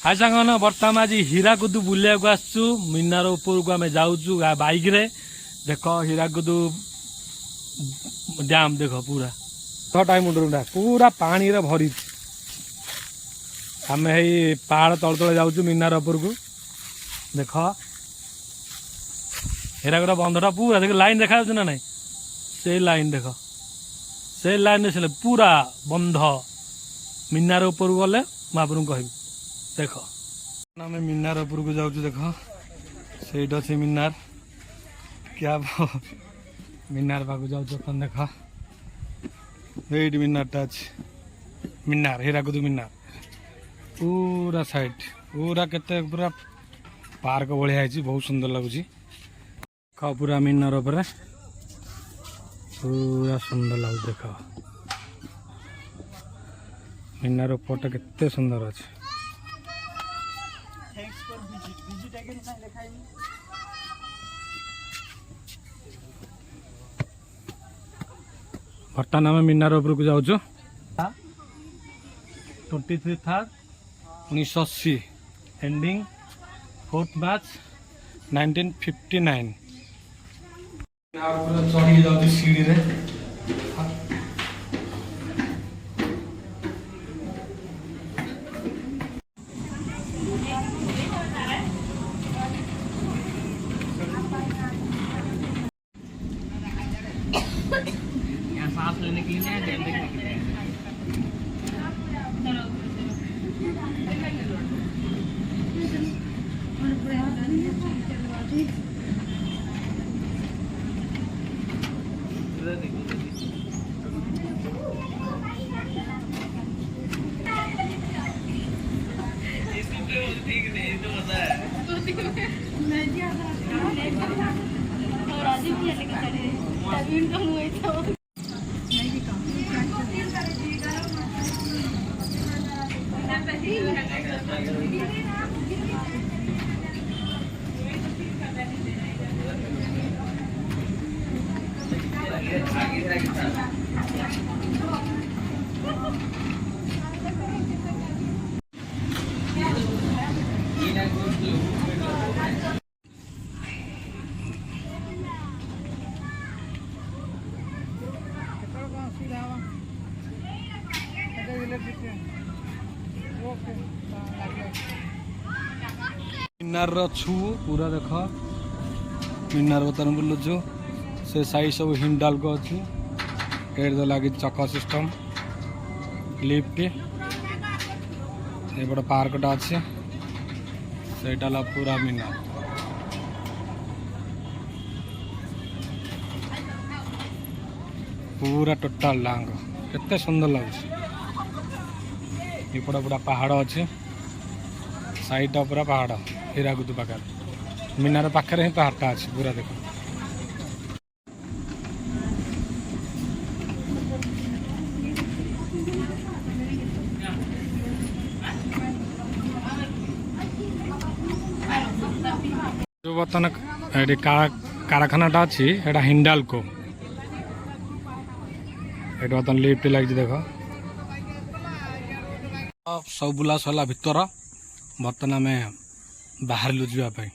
हाय सांगन बर्तमान आज हीराकुद बुलिया को आसु मीनार ऊपर को आम जाऊँ बाइक रे देख हीराकुद डैम देख पूरा टाइम पूरा पानी रे भरी आम ही पहाड़ तल तले जाऊँ मीनार ऊपर को देख हीराकुद बंधटा पूरा देख लाइन देखा ना ना से लाइन देख से लाइन से पूरा बंध मीनार ऊपर गले मुझे कह देख आम मीनार ऊपर को जाऊँ देख से अच्छे मीनार क्या मीनार पाक जाऊँ देख ये मीनारटा अच्छे मीनार हीराकुद मीनार पूरा साइड पूरा केते पूरा पार्क भाया बहुत सुंदर लगुच पूरा मीनार पर पूरा सुंदर लगुच देख मीनार ऊपर केते सुंदर अच्छे बर्तमान आम मीनार ऊपर को जाऊँ 23/3/1980 एंडिंग 4th March 1959 चढ़ी जाऊँ सीढ़ी रे सांस लेने के लिए देखने के लिए ठीक नहीं तो होता है मीनार छु पूरा देख मीनार बर्तमान बुलुचु से साइड सब हिंडाल को अच्छी तो लगे चक सिस्टम लिफ्ट ये बड़ा पार्कटा अच्छे से पूरा मीनार पूरा टोटाल डांग केते सुंदर लगे एपटे पूरा पहाड़ अच्छे साइड पूरा पहाड़ हीराकुद पाखे मीनार पाखे ही पहाड़टा अच्छे पूरा देख जो बर्तमान कारखानाटा अच्छी एटा हिंडाल्को ये बर्तमान लिफ्ट लगी देख सब बुला सरला भितर बर्तमान आम बाहर जावाई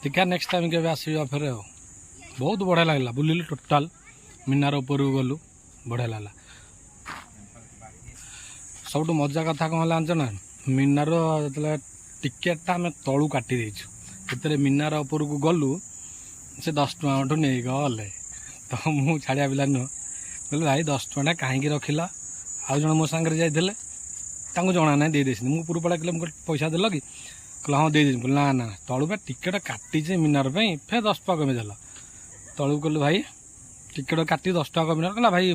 देखा नेक्स्ट टाइम के आसवा फेर बहुत बढ़िया लगला बुलिलु टोटाल मीनार ऊपर गलु बढ़िया लगला सब मजा कथा कौन जानच ना मीनार जो टिकेटा आम तलू काटी देर मीनार ऊपर को गलु से 10 टଙ୍କା नहीं गले तो मुझे छाड़िया पिला नुह बोले भाई 10 टଙ୍କା कहीं रखिल आउ जन मो सांगे जाते जना ना दे मुझे पूर्व पड़ा कहले पैसा देल कि कहला हाँ दे बोले ना ना तलू टिकेट काटी मीनार फेर 10 टଙ୍କା कमी देल तलू कहलु भाई टिकेट काटी 10 टଙ୍କା कमी कहला भाई